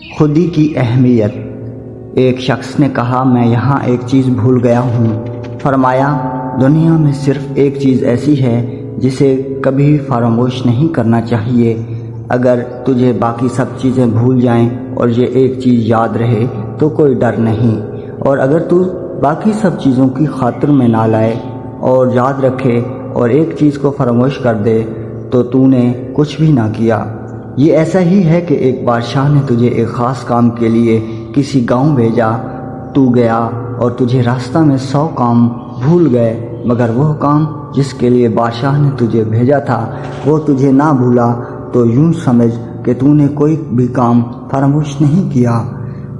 خودی کی اہمیت۔ ایک شخص نے کہا، میں یہاں ایک چیز بھول گیا ہوں۔ فرمایا، دنیا میں صرف ایک چیز ایسی ہے جسے کبھی فراموش نہیں کرنا چاہیے۔ اگر تجھے باقی سب چیزیں بھول جائیں اور یہ ایک چیز یاد رہے تو کوئی ڈر نہیں، اور اگر تو باقی سب چیزوں کی خاطر میں نہ لائے اور یاد رکھے اور ایک چیز کو فراموش کر دے تو نے کچھ بھی نہ کیا۔ یہ ایسا ہی ہے کہ ایک بادشاہ نے تجھے ایک خاص کام کے لیے کسی گاؤں بھیجا، تو گیا اور تجھے راستہ میں 100 کام بھول گئے، مگر وہ کام جس کے لیے بادشاہ نے تجھے بھیجا تھا وہ تجھے نہ بھولا، تو یوں سمجھ کہ تو نے کوئی بھی کام فراموش نہیں کیا۔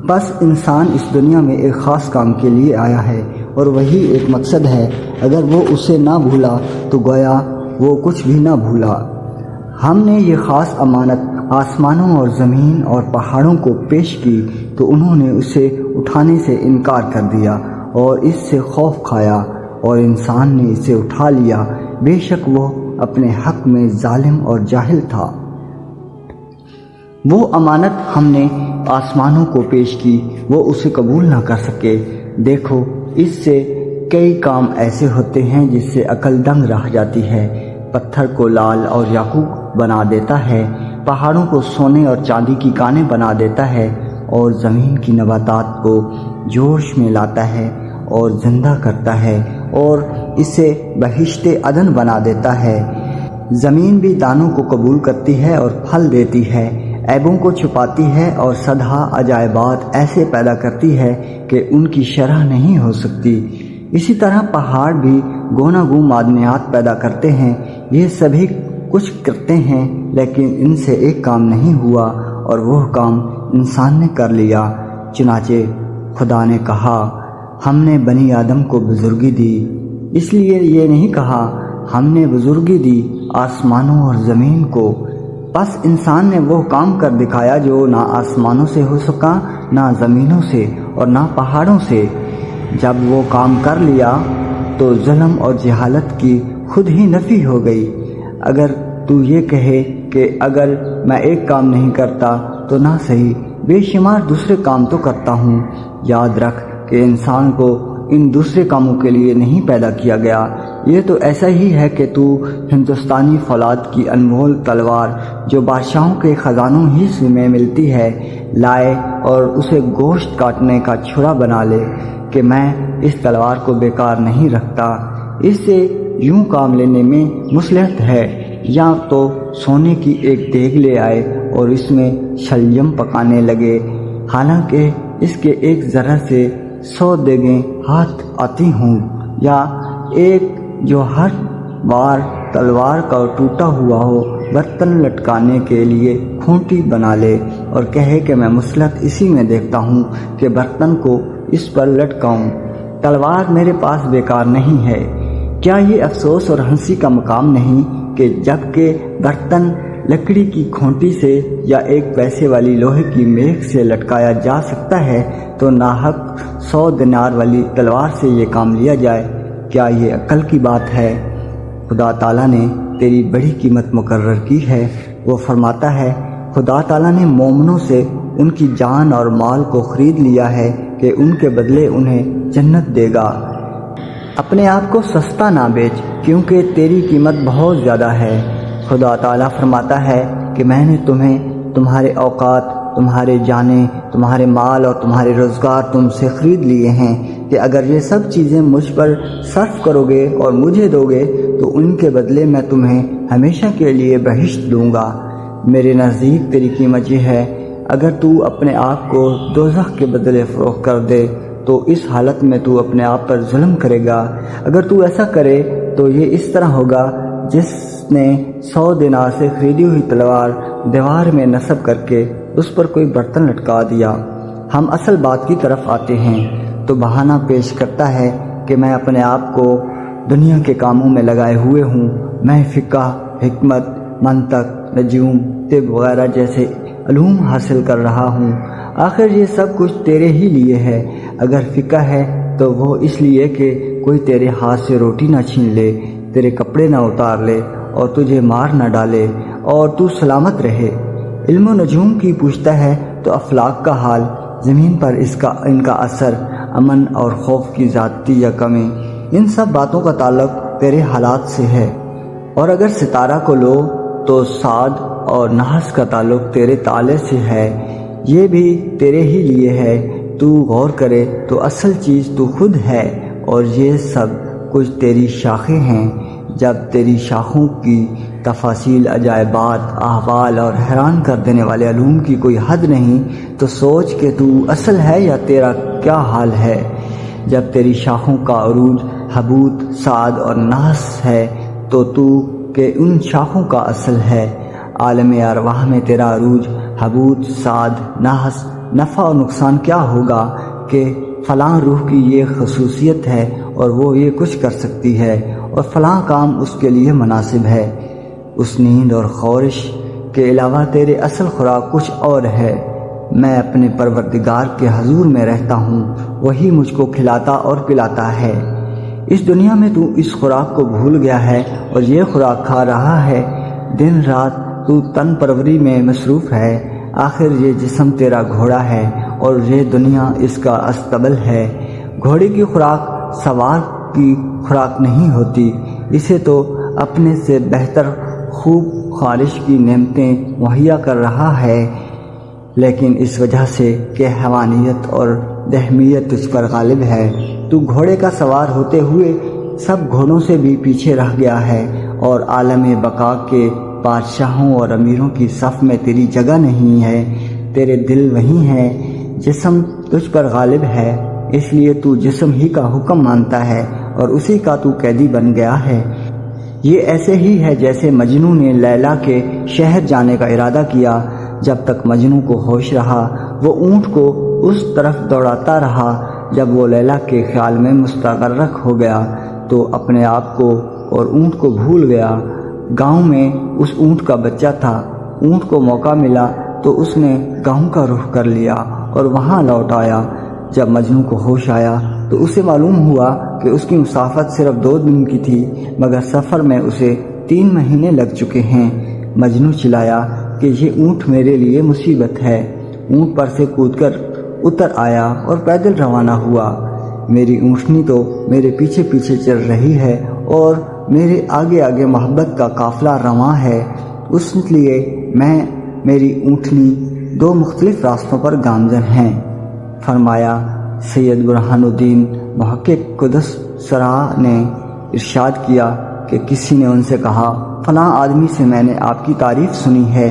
بس انسان اس دنیا میں ایک خاص کام کے لیے آیا ہے اور وہی ایک مقصد ہے۔ اگر وہ اسے نہ بھولا تو گویا وہ کچھ بھی نہ بھولا۔ ہم نے یہ خاص امانت آسمانوں اور زمین اور پہاڑوں کو پیش کی تو انہوں نے اسے اٹھانے سے انکار کر دیا اور اس سے خوف کھایا، اور انسان نے اسے اٹھا لیا، بے شک وہ اپنے حق میں ظالم اور جاہل تھا۔ وہ امانت ہم نے آسمانوں کو پیش کی، وہ اسے قبول نہ کر سکے۔ دیکھو، اس سے کئی کام ایسے ہوتے ہیں جس سے عقل دنگ رہ جاتی ہے۔ پتھر کو لال اور یاقوت بنا دیتا ہے، پہاڑوں کو سونے اور چاندی کی کانیں بنا دیتا ہے، اور زمین کی نباتات کو جوش میں لاتا ہے اور زندہ کرتا ہے، اور اسے بہشت عدن بنا دیتا ہے۔ زمین بھی دانوں کو قبول کرتی ہے اور پھل دیتی ہے، عیبوں کو چھپاتی ہے اور سدھا عجائبات ایسے پیدا کرتی ہے کہ ان کی شرح نہیں ہو سکتی۔ اسی طرح پہاڑ بھی گوناگوں معدنیات پیدا کرتے ہیں، یہ سبھی کچھ کرتے ہیں، لیکن ان سے ایک کام نہیں ہوا، اور وہ کام انسان نے کر لیا۔ چنانچہ خدا نے کہا، ہم نے بنی آدم کو بزرگی دی، اس لیے یہ نہیں کہا ہم نے بزرگی دی آسمانوں اور زمین کو۔ بس انسان نے وہ کام کر دکھایا جو نہ آسمانوں سے ہو سکا، نہ زمینوں سے اور نہ پہاڑوں سے۔ جب وہ کام کر لیا تو ظلم اور جہالت کی خود ہی نفی ہو گئی۔ اگر تو یہ کہے کہ اگر میں ایک کام نہیں کرتا تو نہ صحیح، بے شمار دوسرے کام تو کرتا ہوں۔ یاد رکھ کہ انسان کو ان دوسرے کاموں کے لیے نہیں پیدا کیا گیا۔ یہ تو ایسا ہی ہے کہ تو ہندوستانی فولاد کی انمول تلوار جو بادشاہوں کے خزانوں ہی میں ملتی ہے لائے اور اسے گوشت کاٹنے کا چھڑا بنا لے کہ میں اس تلوار کو بیکار نہیں رکھتا۔ اس سے یوں کام لینے میں مصلحت ہے، یا تو سونے کی ایک دیگ لے آئے اور اس میں شلجم پکانے لگے، حالانکہ اس کے ایک ذرہ سے 100 دیگیں ہاتھ آتی ہوں، یا ایک جو ہر بار تلوار کا ٹوٹا ہوا ہو برتن لٹکانے کے لیے کھونٹی بنا لے اور کہے کہ میں مصلحت اسی میں دیکھتا ہوں کہ برتن کو اس پر لٹکاؤں۔ تلوار میرے پاس بیکار نہیں ہے۔ کیا یہ افسوس اور ہنسی کا مقام نہیں کہ جب کہ برتن لکڑی کی کھونٹی سے یا ایک پیسے والی لوہے کی میخ سے لٹکایا جا سکتا ہے تو ناحق 100 دینار والی تلوار سے یہ کام لیا جائے؟ کیا یہ عقل کی بات ہے؟ خدا تعالیٰ نے تیری بڑی قیمت مقرر کی ہے۔ وہ فرماتا ہے، خدا تعالیٰ نے مومنوں سے ان کی جان اور مال کو خرید لیا ہے کہ ان کے بدلے انہیں جنت دے گا۔ اپنے آپ کو سستا نہ بیچ، کیونکہ تیری قیمت بہت زیادہ ہے۔ خدا تعالیٰ فرماتا ہے کہ میں نے تمہیں تمہارے اوقات، تمہارے جانیں، تمہارے مال اور تمہارے روزگار تم سے خرید لیے ہیں کہ اگر یہ سب چیزیں مجھ پر صرف کرو گے اور مجھے دو گے تو ان کے بدلے میں تمہیں ہمیشہ کے لیے بہشت دوں گا۔ میرے نزدیک تیری قیمت یہ ہے، اگر تو اپنے آپ کو دوزخ کے بدلے فروخت کر دے تو اس حالت میں تو اپنے آپ پر ظلم کرے گا۔ اگر تو ایسا کرے تو یہ اس طرح ہوگا جس نے 100 دینار سے خریدی ہوئی تلوار دیوار میں نصب کر کے اس پر کوئی برتن لٹکا دیا۔ ہم اصل بات کی طرف آتے ہیں تو بہانہ پیش کرتا ہے کہ میں اپنے آپ کو دنیا کے کاموں میں لگائے ہوئے ہوں، میں فقہ، حکمت، منطق، نجوم، طب وغیرہ جیسے علوم حاصل کر رہا ہوں۔ آخر یہ سب کچھ تیرے ہی لیے ہے۔ اگر فقہ ہے تو وہ اس لیے کہ کوئی تیرے ہاتھ سے روٹی نہ چھین لے، تیرے کپڑے نہ اتار لے اور تجھے مار نہ ڈالے اور تو سلامت رہے۔ علم و نجوم کی پوچھتا ہے تو افلاک کا حال، زمین پر ان کا اثر، امن اور خوف کی زیادتی یا کمی، ان سب باتوں کا تعلق تیرے حالات سے ہے۔ اور اگر ستارہ کو لو تو صاد اور نحس کا تعلق تیرے تالے سے ہے، یہ بھی تیرے ہی لیے ہے۔ تو غور کرے تو اصل چیز تو خود ہے، اور یہ سب کچھ تیری شاخیں ہیں۔ جب تیری شاخوں کی تفاصیل، عجائبات، احوال اور حیران کر دینے والے علوم کی کوئی حد نہیں، تو سوچ کہ تو اصل ہے یا تیرا کیا حال ہے۔ جب تیری شاخوں کا عروج حبوط، صاد اور نحس ہے تو کہ ان شاخوں کا اصل ہے۔ عالم ارواح میں تیرا عروج حبوط، صاد، نحس، نفع اور نقصان کیا ہوگا کہ فلاں روح کی یہ خصوصیت ہے اور وہ یہ کچھ کر سکتی ہے، اور فلاں کام اس کے لیے مناسب ہے۔ اس نیند اور خورش کے علاوہ تیرے اصل خوراک کچھ اور ہے۔ میں اپنے پروردگار کے حضور میں رہتا ہوں، وہی مجھ کو کھلاتا اور پلاتا ہے۔ اس دنیا میں تو اس خوراک کو بھول گیا ہے اور یہ خوراک کھا رہا ہے۔ دن رات تو تن پروری میں مصروف ہے۔ آخر یہ جسم تیرا گھوڑا ہے اور یہ دنیا اس کا استبل ہے۔ گھوڑے کی خوراک سوار کی خوراک نہیں ہوتی، اسے تو اپنے سے بہتر خوب خارش کی نعمتیں مہیا کر رہا ہے، لیکن اس وجہ سے کہ حیوانیت اور دہمیت تجھ پر غالب ہے، تو گھوڑے کا سوار ہوتے ہوئے سب گھوڑوں سے بھی پیچھے رہ گیا ہے، اور عالم بقا کے بادشاہوں اور امیروں کی صف میں تیری جگہ نہیں ہے۔ تیرے دل وہیں ہے، جسم تجھ پر غالب ہے، اس لیے تو جسم ہی کا حکم مانتا ہے اور اسی کا تو قیدی بن گیا ہے۔ یہ ایسے ہی ہے جیسے مجنوں نے لیلا کے شہر جانے کا ارادہ کیا۔ جب تک مجنوں کو ہوش رہا وہ اونٹ کو اس طرف دوڑاتا رہا، جب وہ لیلا کے خیال میں مستغرق ہو گیا تو اپنے آپ کو اور اونٹ کو بھول گیا۔ گاؤں میں اس اونٹ کا بچہ تھا، اونٹ کو موقع ملا تو اس نے گاؤں کا رخ کر لیا اور وہاں لوٹ آیا۔ جب مجنوں کو ہوش آیا تو اسے معلوم ہوا کہ اس کی مسافت صرف 2 دن کی تھی، مگر سفر میں اسے 3 مہینے لگ چکے ہیں۔ مجنوں چلایا کہ یہ اونٹ میرے لیے مصیبت ہے۔ اونٹ پر سے کود کر اتر آیا اور پیدل روانہ ہوا۔ میری اونٹنی تو میرے پیچھے پیچھے چل رہی ہے اور میرے آگے آگے محبت کا قافلہ رواں ہے، اس لیے میری اونٹنی 2 مختلف راستوں پر گامزن ہیں۔ فرمایا سید برہان الدین محقق قدس سرا نے ارشاد کیا کہ کسی نے ان سے کہا، فلاں آدمی سے میں نے آپ کی تعریف سنی ہے۔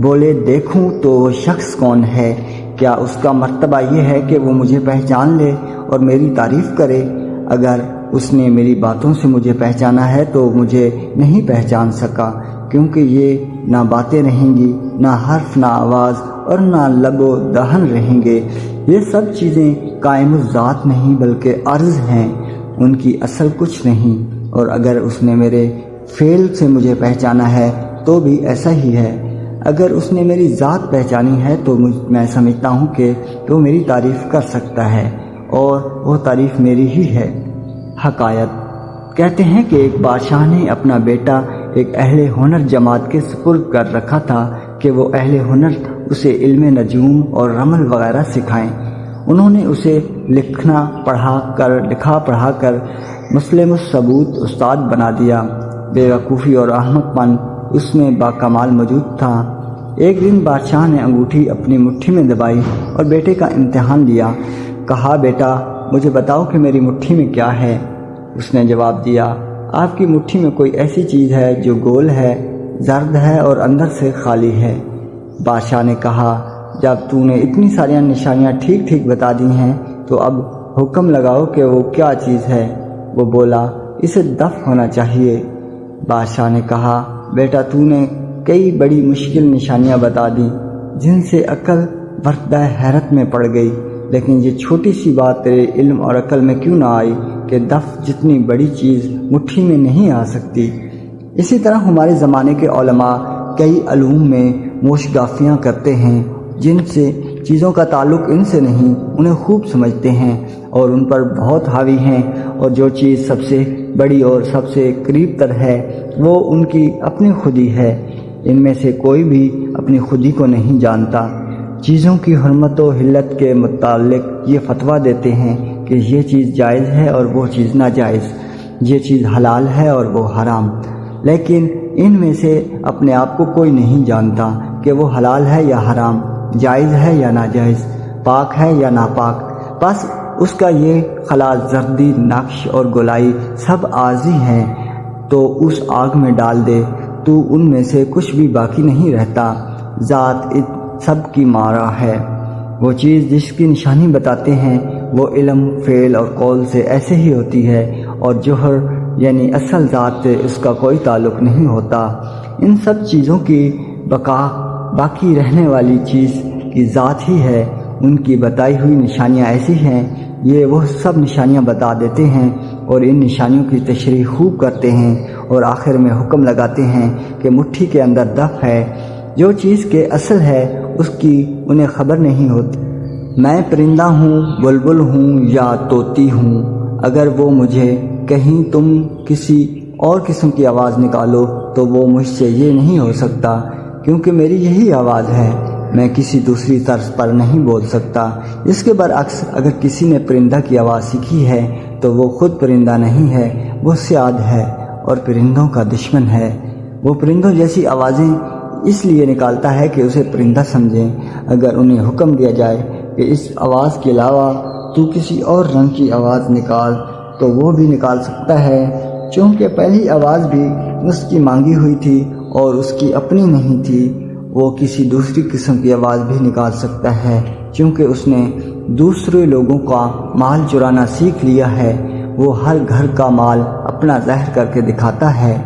بولے دیکھوں تو وہ شخص کون ہے؟ کیا اس کا مرتبہ یہ ہے کہ وہ مجھے پہچان لے اور میری تعریف کرے؟ اگر اس نے میری باتوں سے مجھے پہچانا ہے تو مجھے نہیں پہچان سکا، کیونکہ یہ نہ باتیں رہیں گی، نہ حرف، نہ آواز اور نہ لب و دہن رہیں گے۔ یہ سب چیزیں قائم الذات نہیں بلکہ عرض ہیں، ان کی اصل کچھ نہیں۔ اور اگر اس نے میرے فعل سے مجھے پہچانا ہے تو بھی ایسا ہی ہے۔ اگر اس نے میری ذات پہچانی ہے تو میں سمجھتا ہوں کہ وہ میری تعریف کر سکتا ہے، اور وہ تعریف میری ہی ہے۔ حکایت کہتے ہیں کہ ایک بادشاہ نے اپنا بیٹا ایک اہل ہنر جماعت کے سپرد کر رکھا تھا کہ وہ اہل ہنر اسے علم نجوم اور رمل وغیرہ سکھائیں۔ انہوں نے اسے لکھا پڑھا کر مسلم الثبوت استاد بنا دیا۔ بے وقوفی اور احمق پن اس میں باکمال موجود تھا۔ ایک دن بادشاہ نے انگوٹھی اپنی مٹھی میں دبائی اور بیٹے کا امتحان لیا۔ کہا، بیٹا مجھے بتاؤ کہ میری مٹھی میں کیا ہے؟ اس نے جواب دیا، آپ کی مٹھی میں کوئی ایسی چیز ہے جو گول ہے، زرد ہے اور اندر سے خالی ہے۔ بادشاہ نے کہا، جب تو نے اتنی ساری نشانیاں ٹھیک ٹھیک بتا دی ہیں تو اب حکم لگاؤ کہ وہ کیا چیز ہے۔ وہ بولا، اسے دفع ہونا چاہیے۔ بادشاہ نے کہا، بیٹا تو نے کئی بڑی مشکل نشانیاں بتا دیں جن سے عقل وردہ حیرت میں پڑ گئی، لیکن یہ چھوٹی سی بات تیرے علم اور عقل میں کیوں نہ آئی کہ دفع جتنی بڑی چیز مٹھی میں نہیں آ سکتی۔ اسی طرح ہمارے زمانے کے علماء کئی علوم میں موشگافیاں کرتے ہیں جن سے چیزوں کا تعلق ان سے نہیں، انہیں خوب سمجھتے ہیں اور ان پر بہت حاوی ہیں، اور جو چیز سب سے بڑی اور سب سے قریب تر ہے وہ ان کی اپنی خودی ہے۔ ان میں سے کوئی بھی اپنی خودی کو نہیں جانتا۔ چیزوں کی حرمت و حلت کے متعلق یہ فتویٰ دیتے ہیں کہ یہ چیز جائز ہے اور وہ چیز ناجائز، یہ چیز حلال ہے اور وہ حرام، لیکن ان میں سے اپنے آپ کو کوئی نہیں جانتا کہ وہ حلال ہے یا حرام، جائز ہے یا ناجائز، پاک ہے یا ناپاک۔ بس اس کا یہ خلا، زردی، نقش اور گولائی سب عارضی ہیں، تو اس آگ میں ڈال دے تو ان میں سے کچھ بھی باقی نہیں رہتا۔ ذات سب کی مارا ہے۔ وہ چیز جس کی نشانی بتاتے ہیں وہ علم، فعل اور قول سے ایسے ہی ہوتی ہے، اور جوہر یعنی اصل ذات سے اس کا کوئی تعلق نہیں ہوتا۔ ان سب چیزوں کی بقا باقی رہنے والی چیز کی ذات ہی ہے۔ ان کی بتائی ہوئی نشانیاں ایسی ہیں، یہ وہ سب نشانیاں بتا دیتے ہیں اور ان نشانیوں کی تشریح خوب کرتے ہیں، اور آخر میں حکم لگاتے ہیں کہ مٹھی کے اندر دف ہے۔ جو چیز کے اصل ہے اس کی انہیں خبر نہیں ہوتی۔ میں پرندہ ہوں، بلبل ہوں یا طوطی ہوں، اگر وہ مجھے کہیں تم کسی اور قسم کی آواز نکالو تو وہ مجھ سے یہ نہیں ہو سکتا، کیونکہ میری یہی آواز ہے، میں کسی دوسری طرز پر نہیں بول سکتا۔ اس کے برعکس اگر کسی نے پرندہ کی آواز سیکھی ہے تو وہ خود پرندہ نہیں ہے، وہ صیاد ہے اور پرندوں کا دشمن ہے۔ وہ پرندوں جیسی آوازیں اس لیے نکالتا ہے کہ اسے پرندہ سمجھیں۔ اگر انہیں حکم دیا جائے کہ اس آواز کے علاوہ تو کسی اور رنگ کی آواز نکال تو وہ بھی نکال سکتا ہے، چونکہ پہلی آواز بھی اس کی مانگی ہوئی تھی اور اس کی اپنی نہیں تھی۔ وہ کسی دوسری قسم کی آواز بھی نکال سکتا ہے، چونکہ اس نے دوسرے لوگوں کا مال چرانا سیکھ لیا ہے۔ وہ ہر گھر کا مال اپنا ظاہر کر کے دکھاتا ہے۔